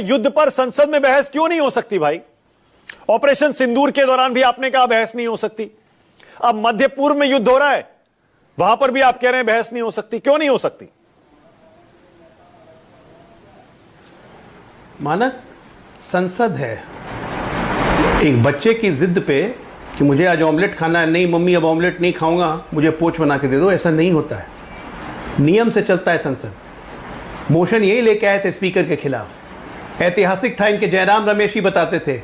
युद्ध पर संसद में बहस क्यों नहीं हो सकती भाई? ऑपरेशन सिंदूर के दौरान भी आपने कहा बहस नहीं हो सकती। अब मध्य पूर्व में युद्ध हो रहा है, वहां पर भी आप कह रहे हैं बहस नहीं हो सकती। क्यों नहीं हो सकती? मानक संसद है। एक बच्चे की जिद पे कि मुझे आज ऑमलेट खाना है, नहीं मम्मी अब ऑमलेट नहीं खाऊंगा, मुझे पोच बना के दे दो, ऐसा नहीं होता है। नियम से चलता है संसद। मोशन यही लेके आए थे स्पीकर के खिलाफ। ऐतिहासिक था, इनके जयराम रमेश ही बताते थे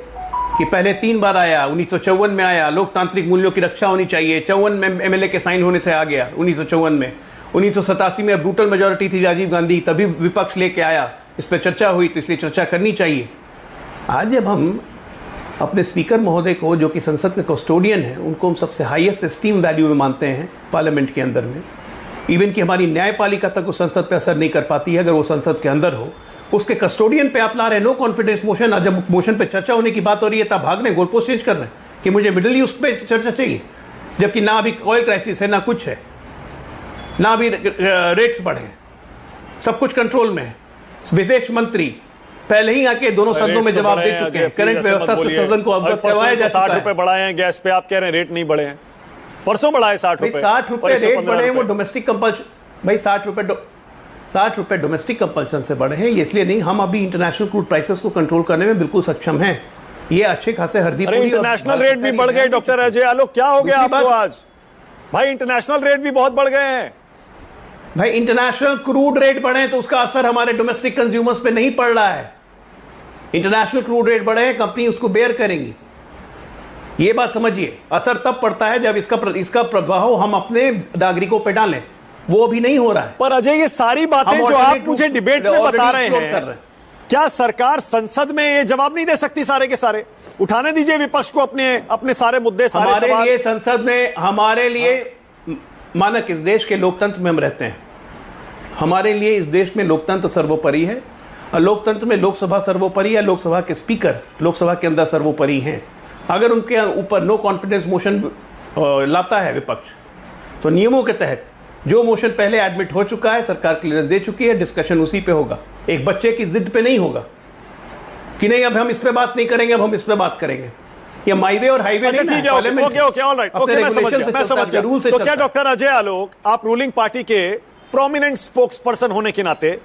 कि पहले 3 बार आया, 1954 में आया, लोकतांत्रिक मूल्यों की रक्षा होनी चाहिए, 54 में एमएलए के साइन होने से आ गया 1954 में, 1987 में ब्रूटल मेजोरिटी थी राजीव गांधी, तभी विपक्ष लेके आया, इस पर चर्चा हुई, तो इसलिए चर्चा करनी चाहिए। आज जब हम अपने स्पीकर महोदय को, जो कि संसद के कस्टोडियन हैं, उनको हम सबसे हाईएस्ट एस्टीम वैल्यू में मानते हैं पार्लियामेंट के अंदर में, इवन कि हमारी न्यायपालिका तक उस संसद पे असर नहीं कर पाती है अगर वो संसद के अंदर हो, उसके कस्टोडियन पे आप ला रहे हैं नो कॉन्फिडेंस मोशन। जब मोशन पे चर्चा होने की बात हो रही है तब भाग रहे हैं, गोल पोस्ट चेंज कर रहे हैं कि मुझे मिडिल ईस्ट पे चर्चा चाहिए, जबकि ना अभी ऑयल क्राइसिस है, ना कुछ है, ना अभी रेट्स बढ़े, सब कुछ कंट्रोल में है। विदेश मंत्री पहले ही आके दोनों सदनों में जवाब दे चुके हैं, करंट व्यवस्था से सदन को अवगत करवाया जा चुका है। 60 रुपए बढ़ाए हैं गैस पे, आप कह रहे हैं रेट नहीं बढ़े हैं। परसों बढ़ाए 60 रुपए, 60 रुपए रेट बढ़े हैं, वो डोमेस्टिक कंपल्शन भाई 60 रुपए डोमेस्टिक कंपल्शन से बढ़े हैं, ये इसलिए नहीं, हम अभी इंटरनेशनल क्रूड प्राइसेस को कंट्रोल करने में बिल्कुल सक्षम हैं। ये अच्छे खासे हरदी पूरी इंटरनेशनल रेट भी बढ़ गए। डॉक्टर अजय आलोक, क्या हो गया आपको आज? भाई इंटरनेशनल रेट भी बहुत बढ़ गए हैं। भाई इंटरनेशनल क्रूड रेट बढ़े तो उसका असर हमारे डोमेस्टिक कंज्यूमर्स पे नहीं पड़ रहा है। इंटरनेशनल क्रूड रेट बढ़े, कंपनी उसको बेयर करेंगी, ये बात समझिए। असर तब पड़ता है जब इसका प्रभाव हम अपने नागरिकों पे डालें, वो अभी नहीं हो रहा है। पर अजय, ये सारी बातें जो आप मुझे डिबेट में बता रहे हैं, क्या सरकार संसद में ये जवाब नहीं दे सकती? सारे के सारे उठाने दीजिए विपक्ष को अपने सारे मुद्दे, सारे सवाल। हमारे लिए संसद में, हमारे लिए मानक इस देश के लोकतंत्र में हम रहते हैं, हमारे लिए इस देश में लोकतंत्र सर्वोपरि है, और लोकतंत्र में लोकसभा सर्वोपरि है, लोकसभा के स्पीकर लोकसभा के अंदर सर्वोपरि हैं। अगर उनके ऊपर नो कॉन्फिडेंस मोशन लाता है विपक्ष, तो नियमों के तहत जो मोशन पहले एडमिट हो चुका है, सरकार क्लियरेंस दे चुकी है, डिस्कशन उसी पे होगा। एक बच्चे की जिद पे नहीं होगा कि नहीं अब हम इस पे बात नहीं करेंगे, अब हम इस पे बात करेंगे। ये माईवे और हाईवे नहीं है, पार्लियामेंट। ओके, ऑलराइट, ओके, मैं समझ गया। तो क्या डॉक्टर अजय आलोक, आप रूलिंग पार्टी के प्रोमिनेंट स्पोक्स पर्सन होने के नाते